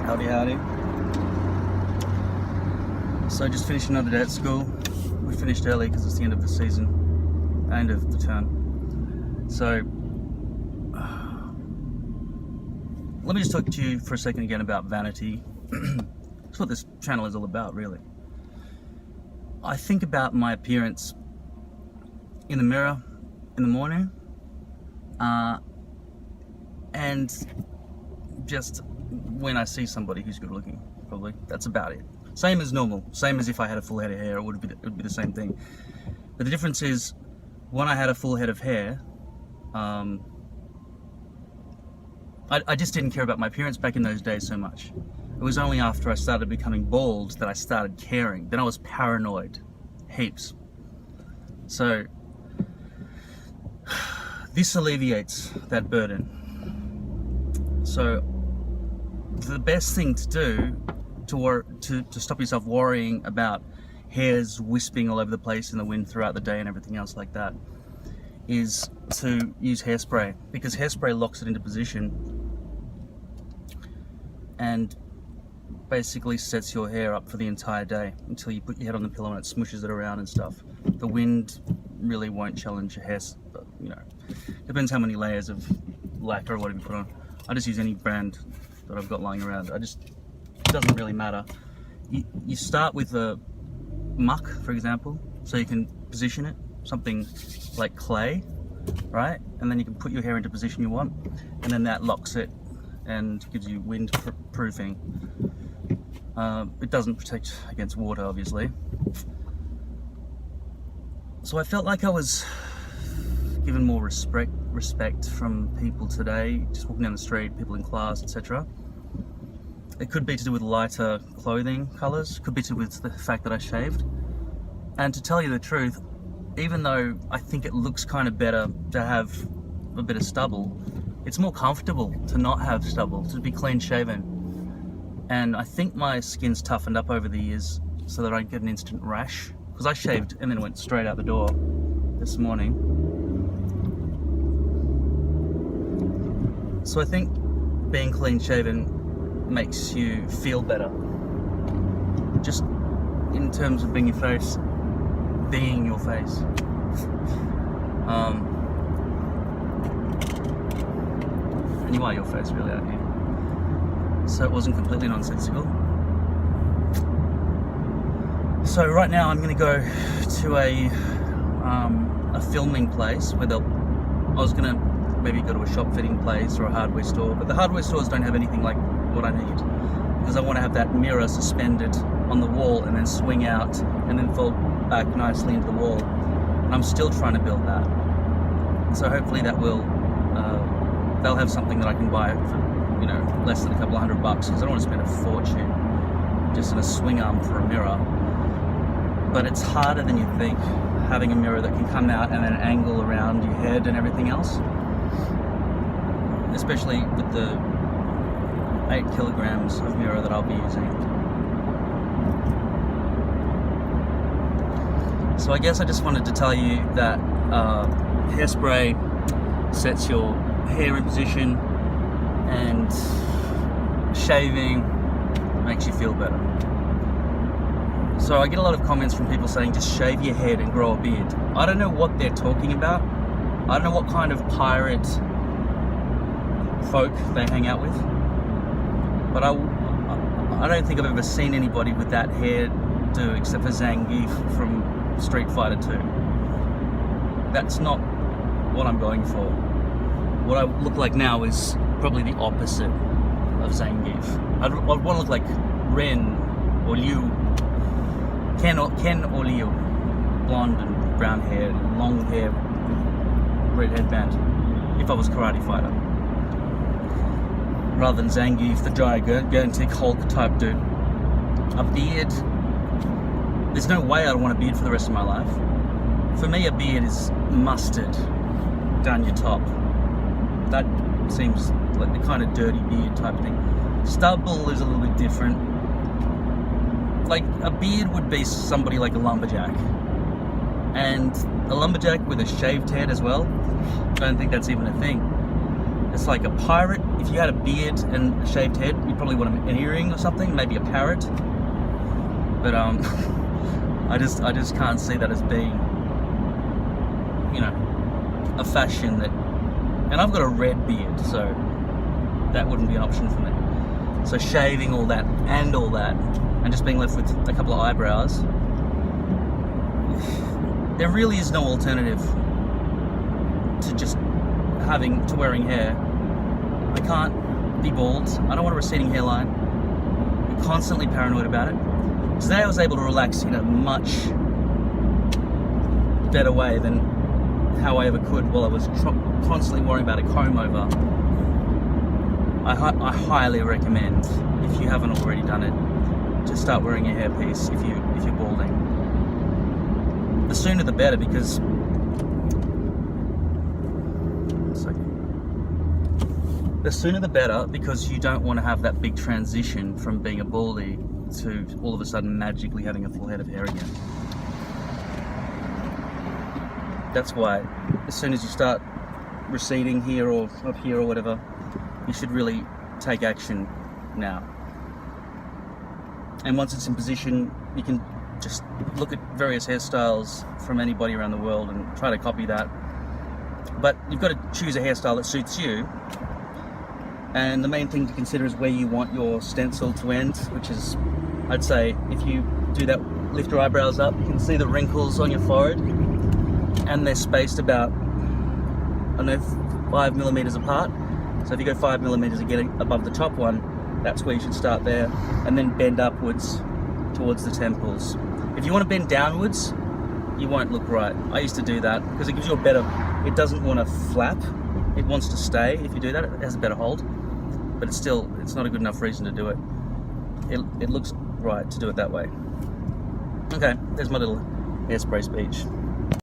Howdy, howdy. So just finished another day at school. We finished early because it's the end of the season, end of the term. So let me just talk to you for a second again about vanity. That's what this channel is all about, really. I think about my appearance in the mirror in the morning, and just when I see somebody who's good looking, probably. That's about it. Same as normal. Same as if I had a full head of hair, it would be the same thing. But the difference is, when I had a full head of hair, I just didn't care about my appearance back in those days so much. It was only after I started becoming bald that I started caring. Then I was paranoid. Heaps. So, this alleviates that burden. So, the best thing to do to stop yourself worrying about hairs wisping all over the place in the wind throughout the day and everything else like that is to use hairspray, because hairspray locks it into position and basically sets your hair up for the entire day until you put your head on the pillow and it smushes it around and stuff. The wind really won't challenge your hair, but, you know, depends how many layers of lacquer or whatever you put on. I just use any brand that I've got lying around. It doesn't really matter. You start with a muck, for example, so you can position it, something like clay, right? And then you can put your hair into position you want, and then that locks it and gives you wind proofing. It doesn't protect against water, obviously. So I felt like I was given more respect from people today, just walking down the street, people in class, etc. It could be to do with lighter clothing colours, could be to do with the fact that I shaved. And to tell you the truth, even though I think it looks kind of better to have a bit of stubble, it's more comfortable to not have stubble, to be clean shaven. And I think my skin's toughened up over the years so that I don't get an instant rash, because I shaved and then went straight out the door this morning. So I think being clean shaven makes you feel better, just in terms of being your face. And you are your face, really, aren't you? So it wasn't completely nonsensical. So right now I'm going to go to a filming place where I was going to maybe go to a shop fitting place or a hardware store, but the hardware stores don't have anything like what I need, because I want to have that mirror suspended on the wall and then swing out and then fall back nicely into the wall, and I'm still trying to build that. So hopefully that will they'll have something that I can buy for, you know, less than a couple of $100, because I don't want to spend a fortune just in a swing arm for a mirror. But it's harder than you think, having a mirror that can come out and then angle around your head and everything else, especially with the 8 kilograms of mirror that I'll be using. So I guess I just wanted to tell you that hairspray sets your hair in position, and shaving makes you feel better. So I get a lot of comments from people saying just shave your head and grow a beard. I don't know what they're talking about. I don't know what kind of pirate folk they hang out with, but I don't think I've ever seen anybody with that hairdo except for Zangief from Street Fighter 2. That's not what I'm going for. What I look like now is probably the opposite of Zangief. I'd want to look like Ren or Liu, Ken or Liu, blonde and brown hair, long hair, red headband, if I was a karate fighter, rather than Zangief, the gigantic Hulk type dude. A beard, there's no way I'd want a beard for the rest of my life. For me, a beard is mustard down your top. That seems like the kind of dirty beard type thing. Stubble is a little bit different. Like, a beard would be somebody like a lumberjack. And a lumberjack with a shaved head as well, I don't think that's even a thing. It's like a pirate. If you had a beard and a shaved head, you'd probably want an earring or something, maybe a parrot. But I just can't see that as being, you know, a fashion that. And I've got a red beard, so that wouldn't be an option for me. So shaving all that, and just being left with a couple of eyebrows. There really is no alternative to just wearing hair. I can't be bald. I don't want a receding hairline. I'm constantly paranoid about it. Today I was able to relax in a much better way than how I ever could while I was constantly worrying about a comb over. I highly recommend, if you haven't already done it, to start wearing a hairpiece if you're balding. The sooner the better, because you don't want to have that big transition from being a baldy to all of a sudden magically having a full head of hair again. That's why as soon as you start receding here or up here or whatever, you should really take action now. And once it's in position, you can just look at various hairstyles from anybody around the world and try to copy that. But you've got to choose a hairstyle that suits you. And the main thing to consider is where you want your stencil to end, which is, I'd say, if you do that, lift your eyebrows up, you can see the wrinkles on your forehead, and they're spaced about, I don't know, 5 millimeters apart. So if you go 5 millimeters and get above the top one, that's where you should start there, and then bend upwards towards the temples. If you want to bend downwards, you won't look right. I used to do that because it gives you a better, it doesn't want to flap, it wants to stay. If you do that, it has a better hold, but it's not a good enough reason to do it. It looks right to do it that way. Okay, there's my little hairspray speech.